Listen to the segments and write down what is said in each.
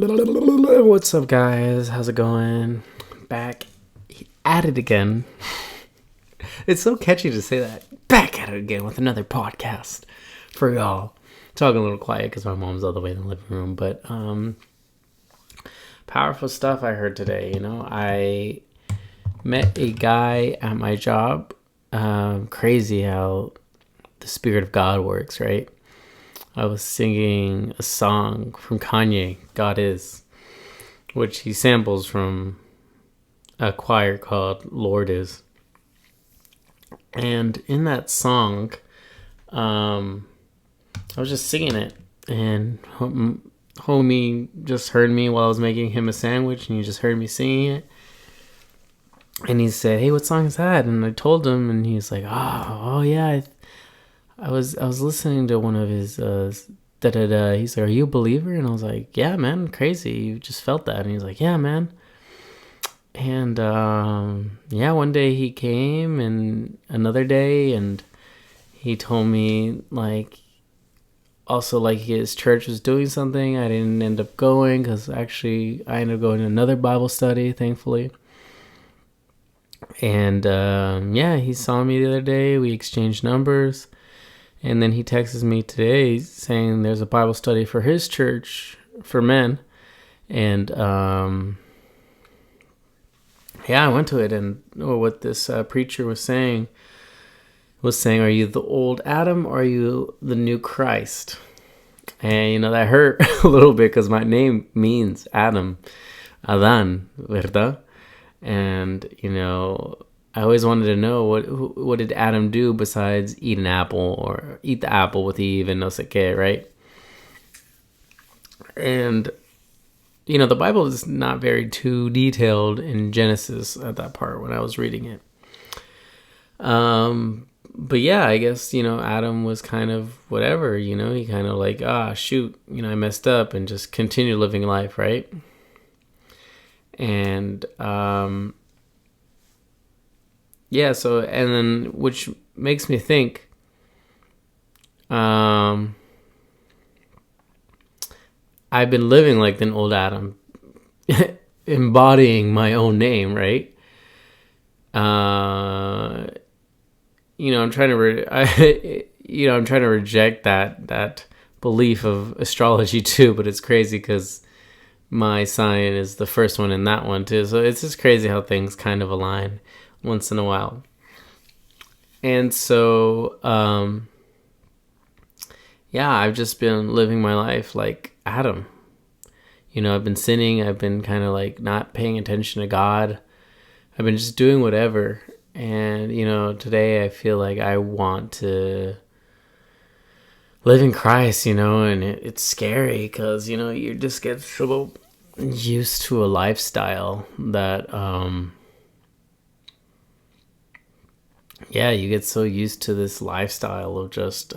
What's up, guys? How's it going? Back at it again. It's so catchy to say that. Back at it again with another podcast for y'all. Talking a little quiet because my mom's all the way in the living room, but powerful stuff I heard today. I met a guy at my job. Crazy how the Spirit of God works, right? I was singing a song from Kanye, God Is, which he samples from a choir called Lord Is. And in that song, I was just singing it, and homie just heard me while I was making him a sandwich, and he just heard me singing it. And he said, "Hey, what song is that?" And I told him, and he's like, "Oh yeah, I was listening to one of his da da da." He's like, "Are you a believer?" And I was like, "Yeah, man, crazy. You just felt that." And he's like, "Yeah, man." And yeah, one day he came, and another day, and he told me also his church was doing something. I didn't end up going because actually I ended up going to another Bible study, thankfully. And yeah, he saw me the other day. We exchanged numbers. And then he texts me today saying there's a Bible study for his church for men. And yeah, I went to it. And what this preacher was saying, are you the old Adam or are you the new Christ? And, that hurt a little bit because my name means Adam. Adán, ¿verdad? And, I always wanted to know what did Adam do besides eat an apple or eat the apple with Eve and no sé qué, right? And, the Bible is not very too detailed in Genesis at that part when I was reading it. But yeah, I guess, Adam was kind of whatever, he kind of shoot, I messed up and just continued living life, right? And, yeah, so, and then, which makes me think, I've been living like an old Adam, embodying my own name, right? I'm trying to, I'm trying to reject that belief of astrology too, but it's crazy because my sign is the first one in that one too. So it's just crazy how things kind of align once in a while. And so, yeah, I've just been living my life like Adam. I've been sinning. I've been kind of not paying attention to God. I've been just doing whatever. And, today I feel like I want to live in Christ, and it's scary because, you just get so used to a lifestyle that, yeah, you get so used to this lifestyle of just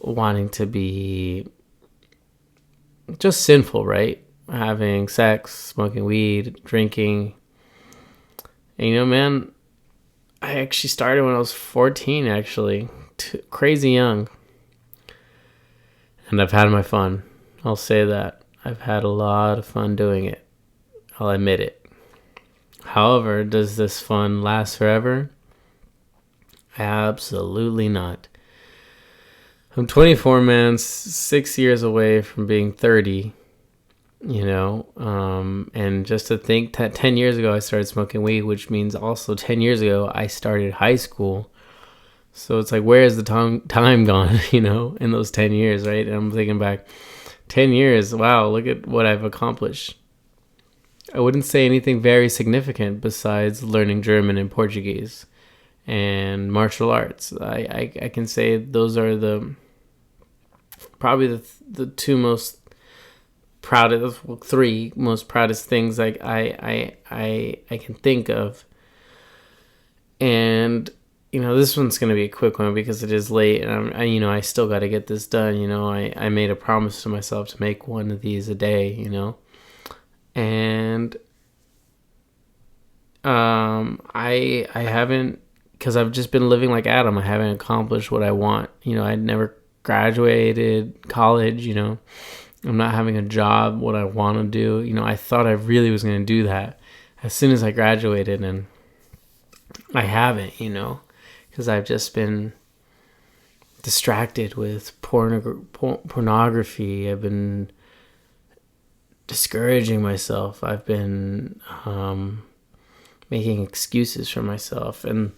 wanting to be just sinful, right? Having sex, smoking weed, drinking. And man, I actually started when I was 14, actually. Crazy young. And I've had my fun. I'll say that. I've had a lot of fun doing it. I'll admit it. However, does this fun last forever? Absolutely not. I'm 24, man, 6 years away from being 30, and just to think that 10 years ago I started smoking weed, which means also 10 years ago I started high school. So it's where is the time gone, in those 10 years, right? And I'm thinking back, 10 years, wow, look at what I've accomplished. I wouldn't say anything very significant besides learning German and Portuguese and martial arts. I can say those are probably the three most proudest things I can think of. And this one's gonna be a quick one because it is late, and I still got to get this done. I made a promise to myself to make one of these a day. And I haven't, because I've just been living like Adam. I haven't accomplished what I want. I never graduated college. I'm not having a job, what I want to do. I thought I really was going to do that as soon as I graduated, and I haven't, because I've just been distracted with pornography. I've been discouraging myself. I've been making excuses for myself. And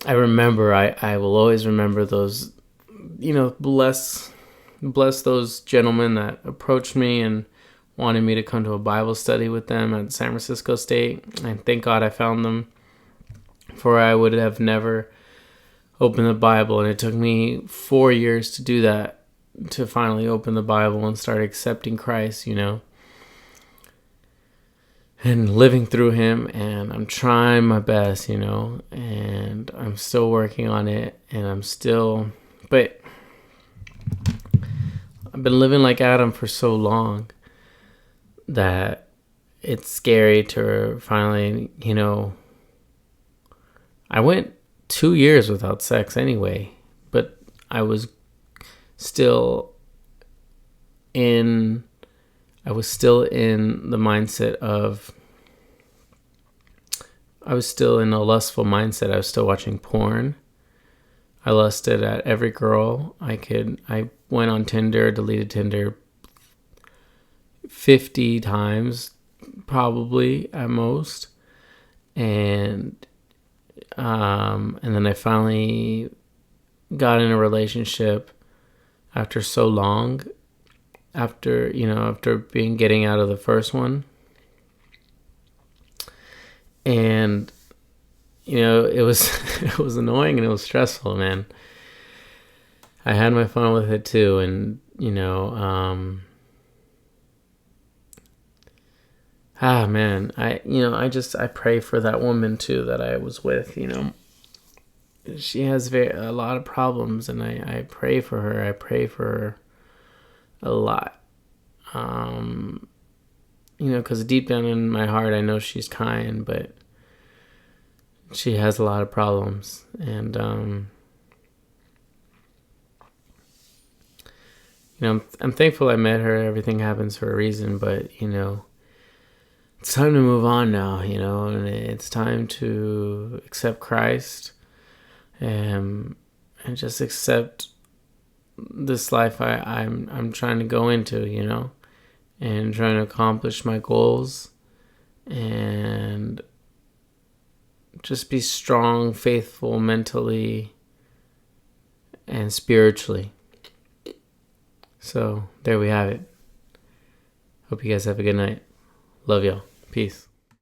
I remember, I will always remember those, bless those gentlemen that approached me and wanted me to come to a Bible study with them at San Francisco State. And thank God I found them, for I would have never opened the Bible. And it took me 4 years to do that, to finally open the Bible and start accepting Christ, and living through him. And I'm trying my best, and I'm still working on it. And but I've been living like Adam for so long that it's scary to finally, I went 2 years without sex anyway, but I was still in the mindset of, I was still in a lustful mindset. I was still watching porn. I lusted at every girl I could. I went on Tinder, deleted Tinder 50 times, probably at most. And then I finally got in a relationship after so long, after getting out of the first one. And it was it was annoying and it was stressful, man. I had my fun with it too. And man, I pray for that woman too that I was with. She has a lot of problems, and I pray for her. I pray for her a lot. Because deep down in my heart, I know she's kind, but she has a lot of problems. And, I'm thankful I met her. Everything happens for a reason, but, it's time to move on now, and it's time to accept Christ, and just accept this life I'm trying to go into, and trying to accomplish my goals, and just be strong, faithful, mentally and spiritually. So there we have it. Hope you guys have a good night. Love y'all. Peace.